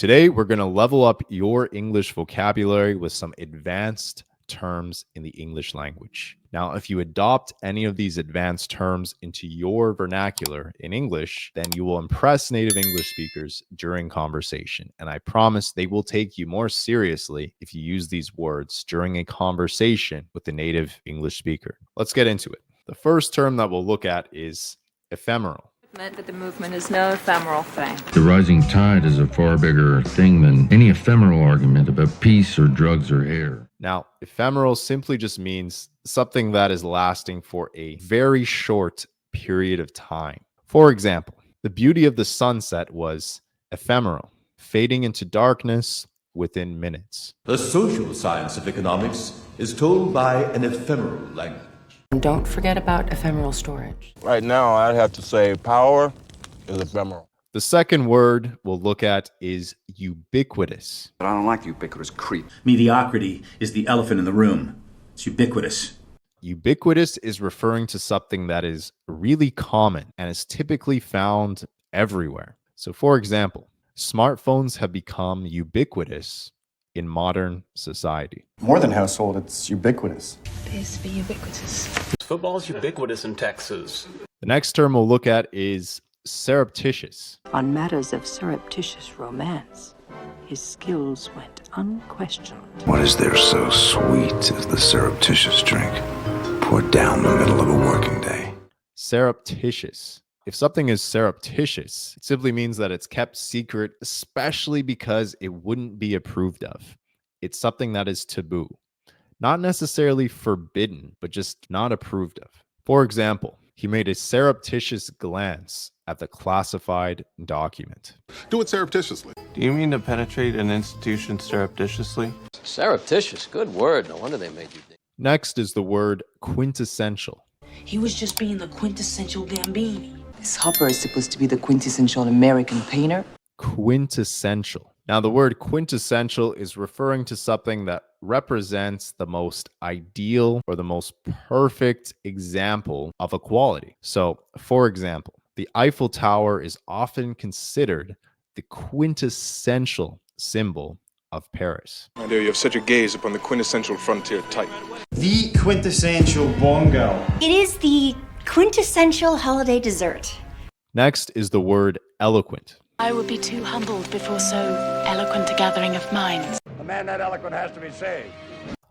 Today, we're going to level up your English vocabulary with some advanced terms in the English language. Now, if you adopt any of these advanced terms into your vernacular in English, then you will impress native English speakers during conversation. And I promise they will take you more seriously if you use these words during a conversation with a native English speaker. Let's get into it. The first term that we'll look at is ephemeral. But the movement is no ephemeral thing. The rising tide is a far bigger thing than any ephemeral argument about peace or drugs or air. Now, ephemeral simply just means something that is lasting for a very short period of time. For example, the beauty of the sunset was ephemeral, fading into darkness within minutes. The social science of economics is told by an ephemeral language. Don't forget about ephemeral storage. Right now, I'd have to say power is ephemeral. The second word we'll look at is ubiquitous. But I don't like ubiquitous creep. Mediocrity is the elephant in the room. It's ubiquitous. Ubiquitous is referring to something that is really common and is typically found everywhere. So, for example, smartphones have become ubiquitous in modern society. More than household, it's ubiquitous. Appears to be ubiquitous. Football's ubiquitous in Texas. The next term we'll look at is surreptitious. On matters of surreptitious romance, his skills went unquestioned. What is there so sweet as the surreptitious drink poured down the middle of a working day? Surreptitious. If something is surreptitious, it simply means that it's kept secret, especially because it wouldn't be approved of. It's something that is taboo. Not necessarily forbidden, but just not approved of. For example, he made a surreptitious glance at the classified document. Do it surreptitiously. Do you mean to penetrate an institution surreptitiously? Surreptitious, good word. No wonder they made you think. Next is the word quintessential. He was just being the quintessential Gambini. This Hopper is supposed to be the quintessential American painter. Quintessential. Now, the word quintessential is referring to something that represents the most ideal or the most perfect example of a quality. So, for example, the Eiffel Tower is often considered the quintessential symbol of Paris. My dear, you have such a gaze upon the quintessential frontier type. The quintessential bongo. It is the quintessential holiday dessert. Next is the word eloquent. I would be too humbled before so eloquent a gathering of minds. The man that eloquent has to be saved.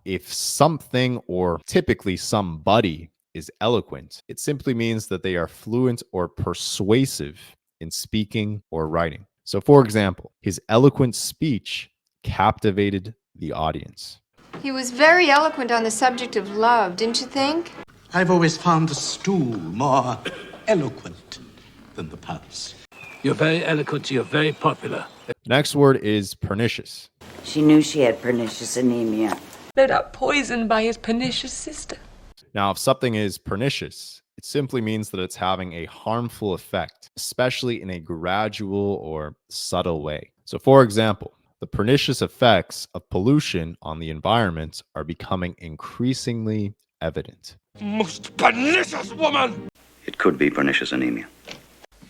If something, or typically somebody, is eloquent, it simply means that they are fluent or persuasive in speaking or writing. So, for example, his eloquent speech captivated the audience. He was very eloquent on the subject of love, didn't you think? I've always found the stool more eloquent than the pulse. You're very eloquent, you're very popular. Next word is pernicious. She knew she had pernicious anemia. No doubt poisoned by his pernicious sister. Now, if something is pernicious, it simply means that it's having a harmful effect, especially in a gradual or subtle way. So, for example, the pernicious effects of pollution on the environment are becoming increasingly evident. Most pernicious woman! It could be pernicious anemia.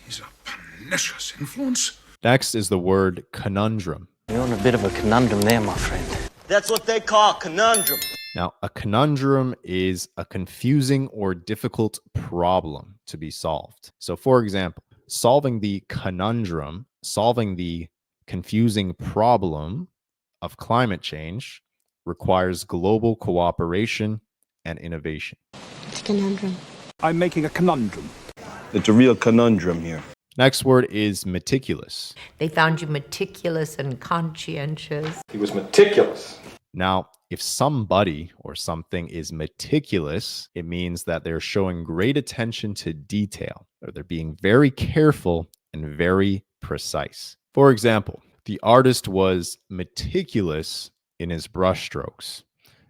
He's a pernicious influence. Next is the word conundrum. You're on a bit of a conundrum there, my friend. That's what they call conundrum. Now, a conundrum is a confusing or difficult problem to be solved. So, for example, solving the conundrum, solving the confusing problem of climate change requires global cooperation and innovation. It's a conundrum. I'm making a conundrum. It's a real conundrum here. Next word is meticulous. They found you meticulous and conscientious. He was meticulous. Now, if somebody or something is meticulous, it means that they're showing great attention to detail, or they're being very careful and very precise. For example, the artist was meticulous in his brushstrokes,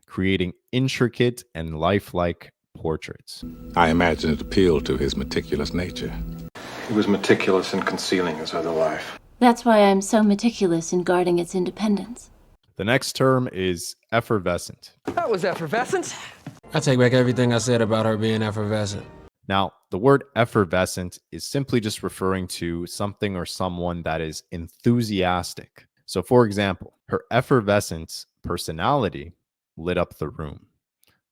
creating intricate and lifelike portraits. I imagine it appealed to his meticulous nature. He was meticulous in concealing his other life. That's why I'm so meticulous in guarding its independence. The next term is effervescent. That was effervescent. I take back everything I said about her being effervescent. Now, the word effervescent is simply just referring to something or someone that is enthusiastic. So, for example, her effervescent personality lit up the room.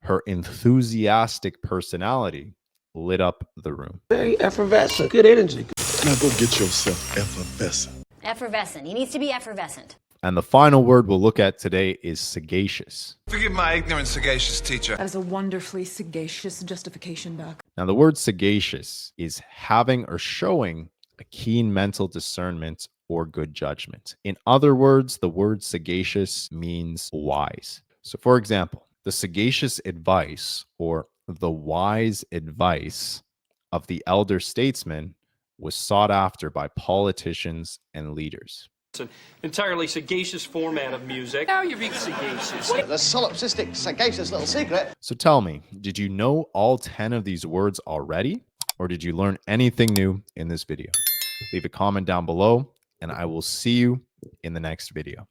Her enthusiastic personality lit up the room. Very effervescent. Good energy. Now go get yourself effervescent. Effervescent. He needs to be effervescent. And the final word we'll look at today is sagacious. Forgive my ignorance, sagacious teacher. That is a wonderfully sagacious justification, Doc. Now, the word sagacious is having or showing a keen mental discernment or good judgment. In other words, the word sagacious means wise. So, for example, the sagacious advice or the wise advice of the elder statesman was sought after by politicians and leaders. It's an entirely sagacious format of music. Now you're being sagacious. The solipsistic, sagacious little secret. So tell me, did you know all 10 of these words already? Or did you learn anything new in this video? Leave a comment down below, and I will see you in the next video.